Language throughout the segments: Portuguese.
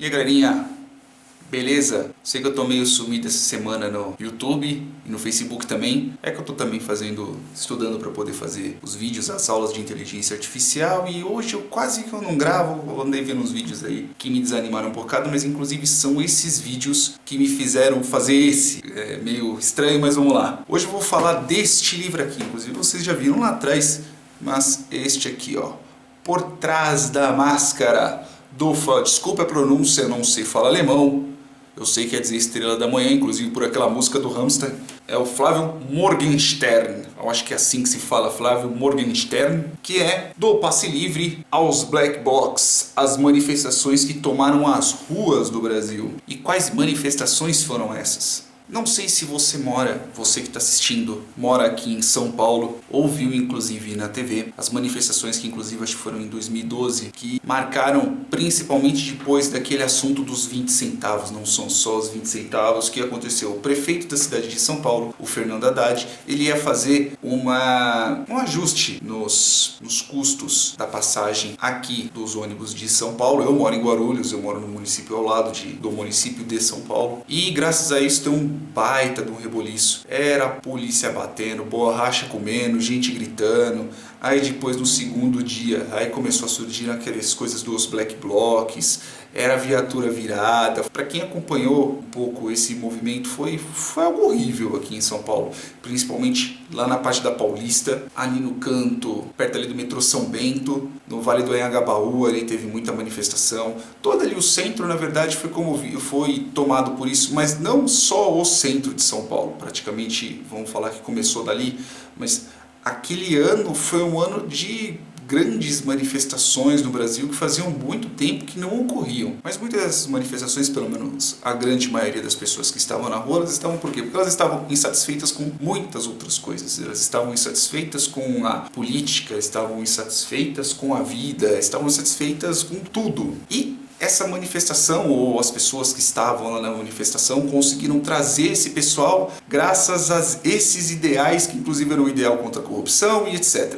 E aí, galerinha, beleza? Sei que eu tô meio sumido essa semana no YouTube e no Facebook também. É que eu tô também estudando para poder fazer os vídeos, as aulas de inteligência artificial. E hoje eu quase que eu não gravo, eu andei vendo uns vídeos aí que me desanimaram um bocado, mas inclusive são esses vídeos que me fizeram fazer esse. É meio estranho, mas vamos lá. Hoje eu vou falar deste livro aqui, inclusive vocês já viram lá atrás, mas este aqui, ó. Por Trás da Máscara, desculpa a pronúncia, eu não sei falar alemão. Eu sei que quer dizer Estrela da Manhã, inclusive por aquela música do Rammstein. É o Flávio Morgenstern, eu acho que é assim que se fala, Flávio Morgenstern, que é do Passe Livre aos Black Blocs, as manifestações que tomaram as ruas do Brasil. E quais manifestações foram essas? Não sei se você que está assistindo, mora aqui em São Paulo, ou viu inclusive na TV as manifestações que inclusive acho que foram em 2012, que marcaram principalmente depois daquele assunto dos 20 centavos, não são só os 20 centavos, que aconteceu. O prefeito da cidade de São Paulo, o Fernando Haddad, ele ia fazer um ajuste nos custos da passagem aqui dos ônibus de São Paulo. Eu moro em Guarulhos, eu moro no município ao lado do município de São Paulo, e graças a isso tem um baita de um reboliço. Era a polícia batendo, borracha comendo, gente gritando. Aí depois no segundo dia, aí começou a surgir aquelas coisas dos Black Blocs, era viatura virada. Para quem acompanhou um pouco esse movimento, foi algo horrível aqui em São Paulo, principalmente lá na parte da Paulista, ali no canto, perto ali do metrô São Bento, no Vale do Anhangabaú, ali teve muita manifestação. Todo ali o centro, na verdade, foi tomado por isso, mas não só o centro de São Paulo, praticamente, vamos falar que começou dali, mas aquele ano foi um ano de grandes manifestações no Brasil que faziam muito tempo que não ocorriam. Mas muitas dessas manifestações, pelo menos a grande maioria das pessoas que estavam na rua, elas estavam por quê? Porque elas estavam insatisfeitas com muitas outras coisas. Elas estavam insatisfeitas com a política, estavam insatisfeitas com a vida, estavam insatisfeitas com tudo. E essa manifestação, ou as pessoas que estavam lá na manifestação, conseguiram trazer esse pessoal graças a esses ideais, que inclusive eram o ideal contra a corrupção e etc.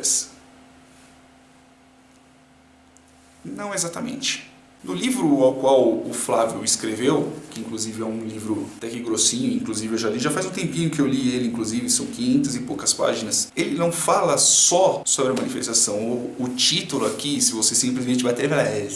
Não exatamente. No livro ao qual o Flávio escreveu, que inclusive é um livro até que grossinho, inclusive eu já li, já faz um tempinho que eu li ele, inclusive são 500 e poucas páginas, ele não fala só sobre a manifestação. O título aqui, se você simplesmente bater e falar, é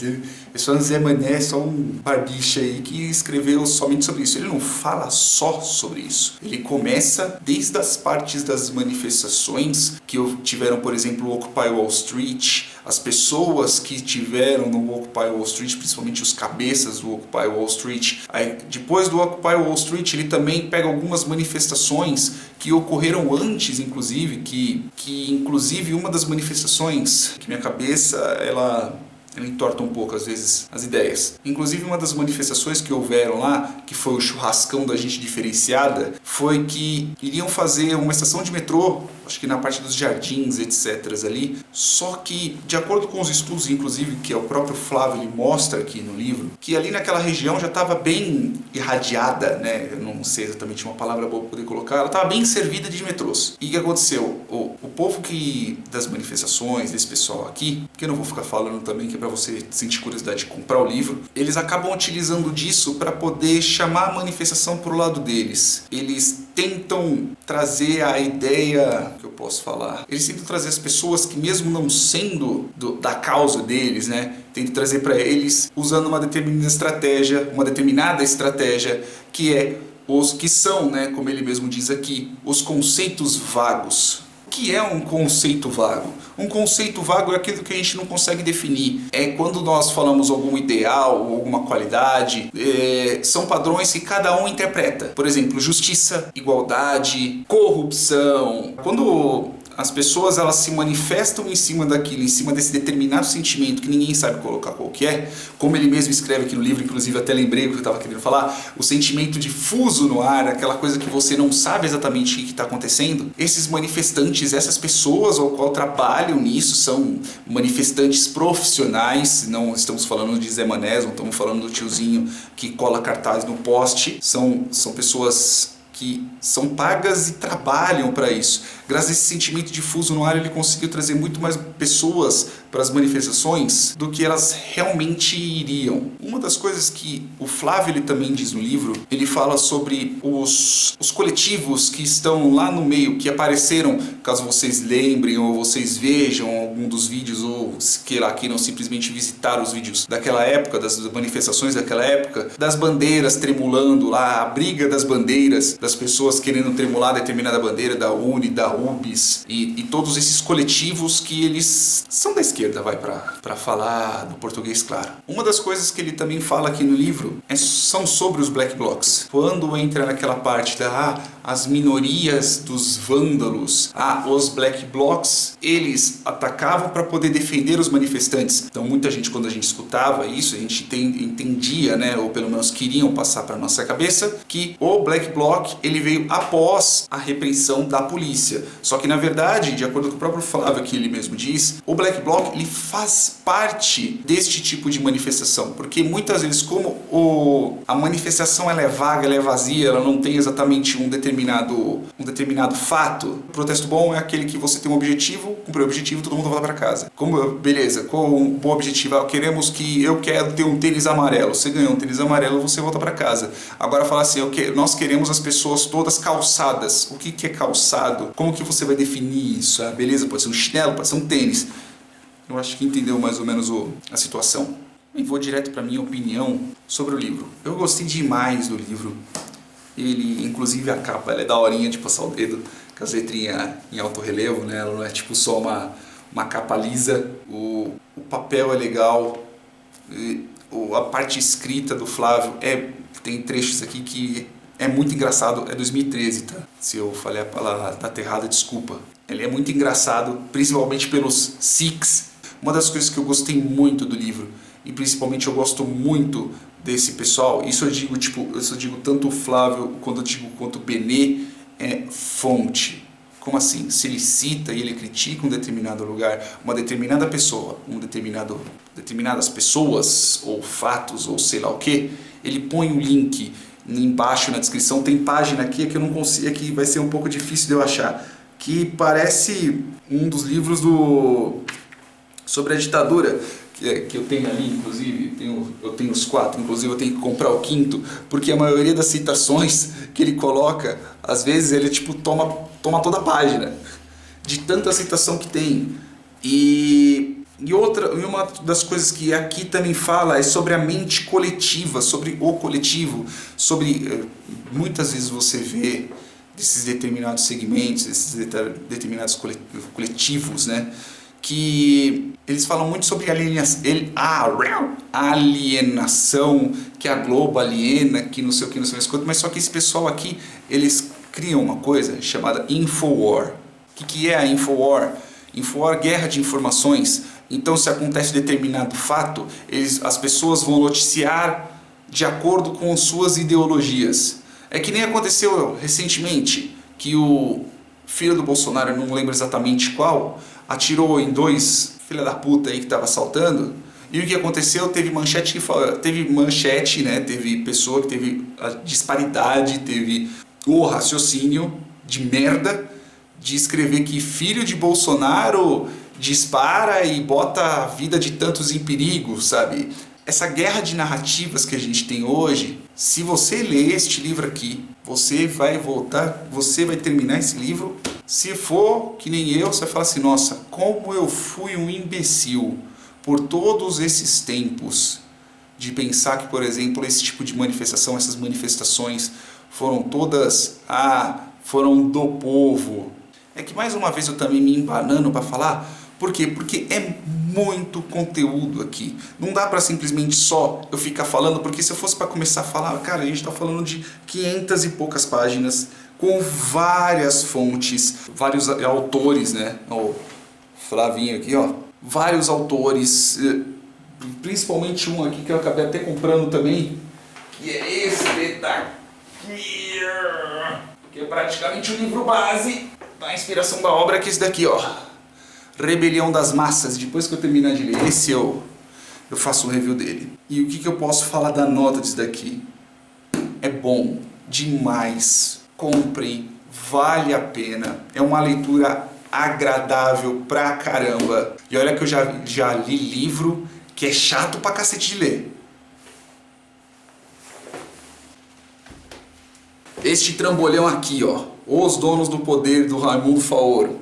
só um Zé Mané, só um barbicha aí que escreveu somente sobre isso. Ele não fala só sobre isso. Ele começa desde as partes das manifestações que tiveram, por exemplo, o Occupy Wall Street, as pessoas que tiveram no Occupy Wall Street, principalmente os cabeças do Occupy Wall Street. Aí, depois do Occupy Wall Street, ele também pega algumas manifestações que ocorreram antes, inclusive, que inclusive uma das manifestações, que minha cabeça, ela entorta um pouco às vezes as ideias. Inclusive uma das manifestações que houveram lá, que foi o churrascão da gente diferenciada, foi que iriam fazer uma estação de metrô, acho que na parte dos jardins, etc. ali, só que de acordo com os estudos, inclusive, que é o próprio Flávio ele mostra aqui no livro, que ali naquela região já estava bem irradiada, né? Eu não sei exatamente uma palavra boa para poder colocar, ela estava bem servida de metrôs. E o que aconteceu? O povo das manifestações, desse pessoal aqui, que eu não vou ficar falando também, que é para você sentir curiosidade de comprar o livro, eles acabam utilizando disso para poder chamar a manifestação para o lado deles. Eles tentam trazer a ideia, que eu posso falar, eles tentam trazer as pessoas que mesmo não sendo da causa deles, né, tentam trazer para eles usando uma determinada estratégia, que é os que são, né, como ele mesmo diz aqui, os conceitos vagos. O que é um conceito vago? Um conceito vago é aquilo que a gente não consegue definir. É quando nós falamos algum ideal ou alguma qualidade, são padrões que cada um interpreta. Por exemplo, justiça, igualdade, corrupção. Quando as pessoas elas se manifestam em cima daquilo, em cima desse determinado sentimento que ninguém sabe colocar qual que é, como ele mesmo escreve aqui no livro, inclusive até lembrei o que eu estava querendo falar, o sentimento difuso no ar, aquela coisa que você não sabe exatamente o que está acontecendo. Esses manifestantes, essas pessoas ao qual trabalham nisso, são manifestantes profissionais, não estamos falando de Zé Manés, não estamos falando do tiozinho que cola cartaz no poste, são pessoas que são pagas e trabalham para isso. Graças a esse sentimento difuso no ar, ele conseguiu trazer muito mais pessoas para as manifestações do que elas realmente iriam. Uma das coisas que o Flávio ele também diz no livro, ele fala sobre os coletivos que estão lá no meio, que apareceram, caso vocês lembrem ou vocês vejam algum dos vídeos ou queiram simplesmente visitar os vídeos daquela época, das manifestações daquela época, das bandeiras tremulando lá, a briga das bandeiras, das pessoas querendo tremular determinada bandeira da UNE, da UBS e todos esses coletivos que eles são da esquerda, vai para falar no português claro. Uma das coisas que ele também fala aqui no livro são sobre os Black Blocs. Quando entra naquela parte da as minorias dos vândalos, os Black Blocs, eles atacavam para poder defender os manifestantes. Então muita gente, quando a gente escutava isso, a gente entendia, né, ou pelo menos queriam passar para nossa cabeça, que o Black Bloc ele veio após a repressão da polícia. Só que na verdade, de acordo com o próprio Flávio que ele mesmo diz, o Black Bloc ele faz parte deste tipo de manifestação, porque muitas vezes como a manifestação ela é vaga, ela é vazia, ela não tem exatamente um determinado fato. O protesto bom é aquele que você tem um objetivo, cumpriu o objetivo, todo mundo volta para casa. Beleza, qual o bom objetivo? Eu quero ter um tênis amarelo. Você ganhou um tênis amarelo, você volta para casa. Agora fala assim, nós queremos as pessoas todas calçadas. O que é calçado? Como que você vai definir isso? Beleza, pode ser um chinelo, pode ser um tênis. Eu acho que entendeu mais ou menos a situação. E vou direto para minha opinião sobre o livro. Eu gostei demais do livro. Ele, inclusive a capa, ela é daorinha de passar o dedo, com as letrinhas em alto relevo, né? Ela não é tipo só uma capa lisa. O papel é legal, a parte escrita do Flávio tem trechos aqui que é muito engraçado. É 2013, tá? Se eu falei a palavra errada, desculpa. Ele é muito engraçado, principalmente pelos Sikhs. Uma das coisas que eu gostei muito do livro, e principalmente eu gosto muito desse pessoal, isso eu digo tanto o Flávio quanto o Benê, é fonte. Como assim? Se ele cita e ele critica um determinado lugar, uma determinada pessoa, determinadas pessoas ou fatos ou sei lá o que, ele põe um link embaixo na descrição. Tem página aqui que eu não consigo, que vai ser um pouco difícil de eu achar, que parece um dos livros sobre a ditadura, que eu tenho ali, inclusive, eu tenho os 4, inclusive eu tenho que comprar o 5º, porque a maioria das citações que ele coloca, às vezes ele toma toda a página, de tanta citação que tem. E uma das coisas que aqui também fala é sobre a mente coletiva, sobre o coletivo, sobre muitas vezes você vê desses determinados segmentos, desses determinados coletivos, né? Que eles falam muito sobre alienação, que a Globo aliena, que não sei o que, mas só que esse pessoal aqui, eles criam uma coisa chamada Infowar. O que é a Infowar? Infowar, guerra de informações. Então, se acontece determinado fato, as pessoas vão noticiar de acordo com suas ideologias. É que nem aconteceu recentemente, que o filho do Bolsonaro, eu não lembro exatamente qual, atirou em 2 filha da puta aí que estavam assaltando, e o que aconteceu? Teve manchete, né? Teve pessoa que teve a disparidade, teve o raciocínio de merda de escrever que filho de Bolsonaro dispara e bota a vida de tantos em perigo, sabe? Essa guerra de narrativas que a gente tem hoje, se você ler este livro aqui, você vai terminar esse livro. Se for que nem eu, você vai falar assim, nossa, como eu fui um imbecil por todos esses tempos de pensar que, por exemplo, esse tipo de manifestação, essas manifestações foram todas, foram do povo. É que mais uma vez eu também me embanando para falar, por quê? Porque é muito conteúdo aqui. Não dá para simplesmente só eu ficar falando, porque se eu fosse para começar a falar, cara, a gente está falando de 500 e poucas páginas, com várias fontes, vários autores, né? O Flavinho aqui, ó. Vários autores, principalmente um aqui que eu acabei até comprando também, que é esse daqui, que é praticamente o livro base da inspiração da obra, que é esse daqui, ó. Rebelião das Massas. Depois que eu terminar de ler esse, eu faço um review dele. E o que eu posso falar da nota desse daqui? É bom demais. Comprem, vale a pena. É uma leitura agradável pra caramba. E olha que eu já li livro que é chato pra cacete de ler. Este trambolhão aqui, ó, Os Donos do Poder, do Raimundo Faoro.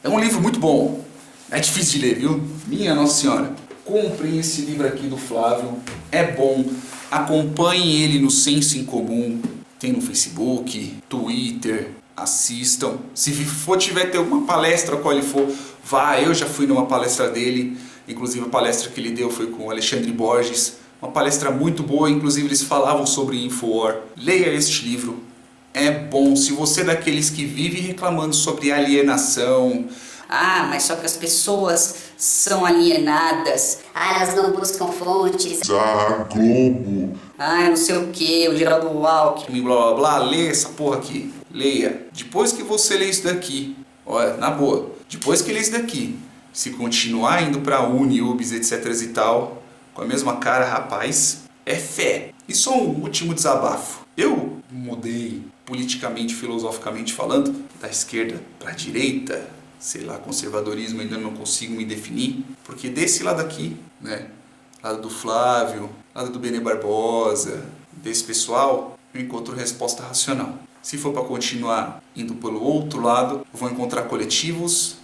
É um livro muito bom. É difícil de ler, viu? Minha Nossa Senhora. Comprem esse livro aqui do Flávio. É bom. Acompanhem ele no Senso em Comum. Tem no Facebook, Twitter. Assistam. Se tiver ter alguma palestra, qual ele for, vá. Eu já fui numa palestra dele. Inclusive a palestra que ele deu foi com o Alexandre Borges. Uma palestra muito boa. Inclusive eles falavam sobre Infowar. Leia este livro. É bom. Se você é daqueles que vive reclamando sobre alienação... Ah, mas só que as pessoas são alienadas. Ah, elas não buscam fontes. A Globo. Ah, não sei o que, o Geraldo Alckmin. Blá blá blá, leia essa porra aqui. Leia. Depois que você lê isso daqui, olha, na boa, depois que lê isso daqui, se continuar indo pra Uni, UBS, etc e tal, com a mesma cara, rapaz, é fé. E só um último desabafo. Eu mudei politicamente, filosoficamente falando, da esquerda pra direita, sei lá, conservadorismo, ainda não consigo me definir, porque desse lado aqui, né, lado do Flávio, lado do Benê Barbosa, desse pessoal, eu encontro resposta racional. Se for para continuar indo pelo outro lado, eu vou encontrar coletivos,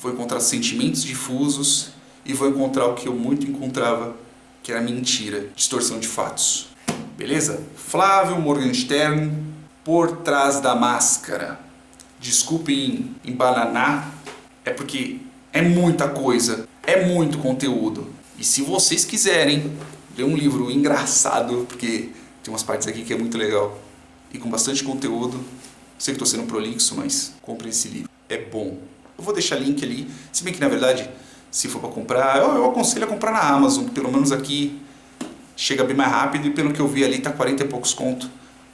vou encontrar sentimentos difusos e vou encontrar o que eu muito encontrava, que era mentira, distorção de fatos. Beleza? Flávio Morgenstern, Por Trás da Máscara. Desculpem embananar, é porque é muita coisa, é muito conteúdo. E se vocês quiserem ler um livro engraçado, porque tem umas partes aqui que é muito legal, e com bastante conteúdo, sei que estou sendo prolixo, mas compre esse livro, é bom. Eu vou deixar link ali, se bem que na verdade, se for para comprar, eu aconselho a comprar na Amazon, pelo menos aqui chega bem mais rápido, e pelo que eu vi ali tá 40 e poucos conto.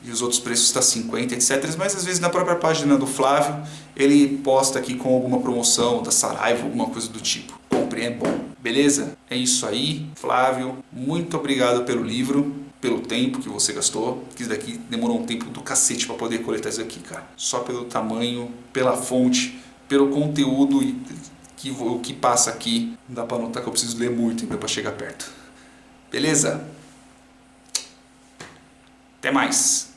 E os outros preços está 50, etc. Mas às vezes na própria página do Flávio, ele posta aqui com alguma promoção da Saraiva, alguma coisa do tipo. Compre, é bom. Beleza? É isso aí. Flávio, muito obrigado pelo livro, pelo tempo que você gastou. Porque isso daqui demorou um tempo do cacete para poder coletar isso aqui, cara. Só pelo tamanho, pela fonte, pelo conteúdo o que passa aqui. Não dá para notar que eu preciso ler muito ainda para chegar perto. Beleza? Até mais.